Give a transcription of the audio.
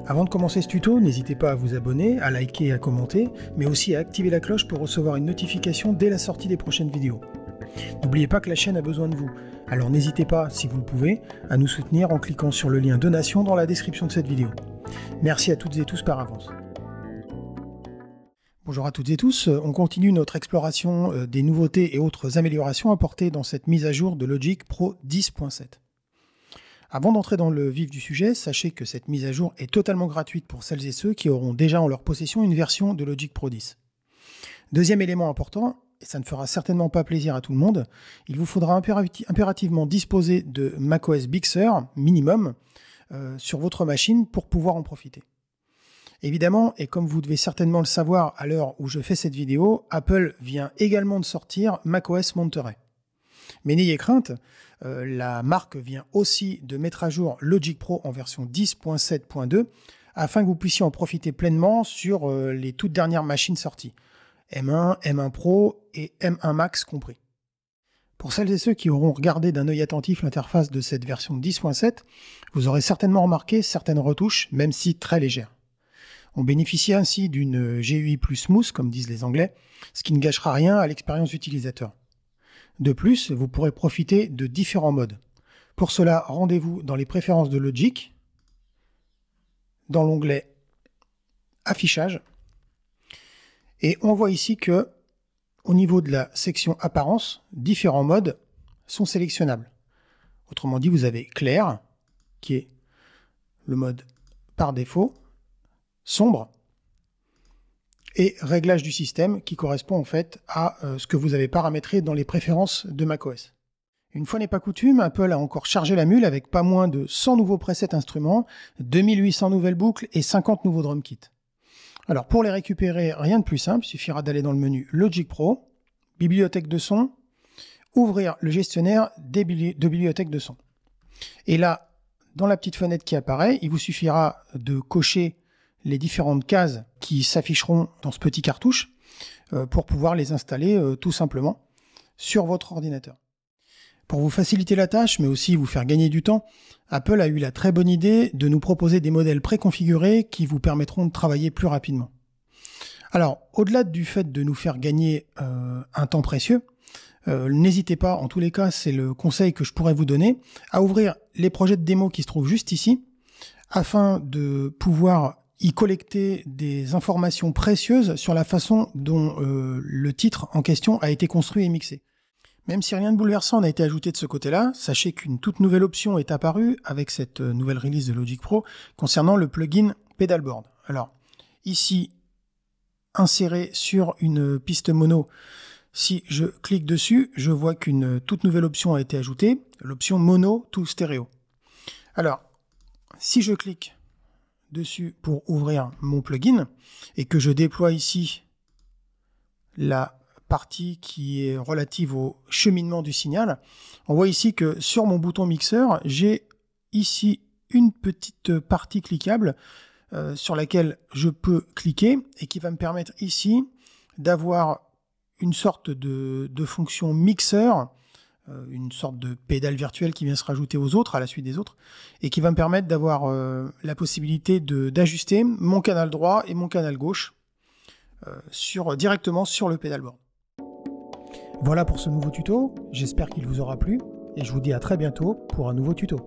Avant de commencer ce tuto, n'hésitez pas à vous abonner, à liker et à commenter, mais aussi à activer la cloche pour recevoir une notification dès la sortie des prochaines vidéos. N'oubliez pas que la chaîne a besoin de vous, alors n'hésitez pas, si vous le pouvez, à nous soutenir en cliquant sur le lien donation dans la description de cette vidéo. Merci à toutes et tous par avance. Bonjour à toutes et tous, on continue notre exploration des nouveautés et autres améliorations apportées dans cette mise à jour de Logic Pro 10.7. Avant d'entrer dans le vif du sujet, sachez que cette mise à jour est totalement gratuite pour celles et ceux qui auront déjà en leur possession une version de Logic Pro 10. Deuxième élément important, et ça ne fera certainement pas plaisir à tout le monde, il vous faudra impérativement disposer de macOS Big Sur minimum sur votre machine pour pouvoir en profiter. Évidemment, et comme vous devez certainement le savoir à l'heure où je fais cette vidéo, Apple vient également de sortir macOS Monterey. Mais n'ayez crainte, la marque vient aussi de mettre à jour Logic Pro en version 10.7.2 afin que vous puissiez en profiter pleinement sur les toutes dernières machines sorties, M1, M1 Pro et M1 Max compris. Pour celles et ceux qui auront regardé d'un œil attentif l'interface de cette version 10.7, vous aurez certainement remarqué certaines retouches, même si très légères. On bénéficie ainsi d'une GUI plus smooth, comme disent les Anglais, ce qui ne gâchera rien à l'expérience utilisateur. De plus, vous pourrez profiter de différents modes. Pour cela, rendez-vous dans les préférences de Logic, dans l'onglet Affichage, et on voit ici que, au niveau de la section Apparence, différents modes sont sélectionnables. Autrement dit, vous avez Clair, qui est le mode par défaut, Sombre, et réglage du système qui correspond en fait à ce que vous avez paramétré dans les préférences de macOS. Une fois n'est pas coutume, Apple a encore chargé la mule avec pas moins de 100 nouveaux presets instruments, 2800 nouvelles boucles et 50 nouveaux drum kits. Alors pour les récupérer, rien de plus simple, il suffira d'aller dans le menu Logic Pro, bibliothèque de son, ouvrir le gestionnaire de bibliothèque de son. Et là, dans la petite fenêtre qui apparaît, il vous suffira de cocher les différentes cases qui s'afficheront dans ce petit cartouche pour pouvoir les installer tout simplement sur votre ordinateur. Pour vous faciliter la tâche, mais aussi vous faire gagner du temps, Apple a eu la très bonne idée de nous proposer des modèles préconfigurés qui vous permettront de travailler plus rapidement. Alors, au-delà du fait de nous faire gagner un temps précieux, n'hésitez pas, en tous les cas, c'est le conseil que je pourrais vous donner, à ouvrir les projets de démo qui se trouvent juste ici, afin de pouvoir y collecter des informations précieuses sur la façon dont le titre en question a été construit et mixé. Même si rien de bouleversant n'a été ajouté de ce côté-là, sachez qu'une toute nouvelle option est apparue avec cette nouvelle release de Logic Pro concernant le plugin Pedalboard. Alors, ici, inséré sur une piste mono, si je clique dessus, je vois qu'une toute nouvelle option a été ajoutée, l'option Mono to Stereo. Alors, si je clique dessus pour ouvrir mon plugin et que je déploie ici la partie qui est relative au cheminement du signal, on voit ici que sur mon bouton mixeur, j'ai ici une petite partie cliquable sur laquelle je peux cliquer et qui va me permettre ici d'avoir une sorte de fonction mixeur, une sorte de pédale virtuelle qui vient se rajouter aux autres, à la suite des autres, et qui va me permettre d'avoir la possibilité d'ajuster mon canal droit et mon canal gauche directement sur le pedalboard. Voilà pour ce nouveau tuto, j'espère qu'il vous aura plu, et je vous dis à très bientôt pour un nouveau tuto.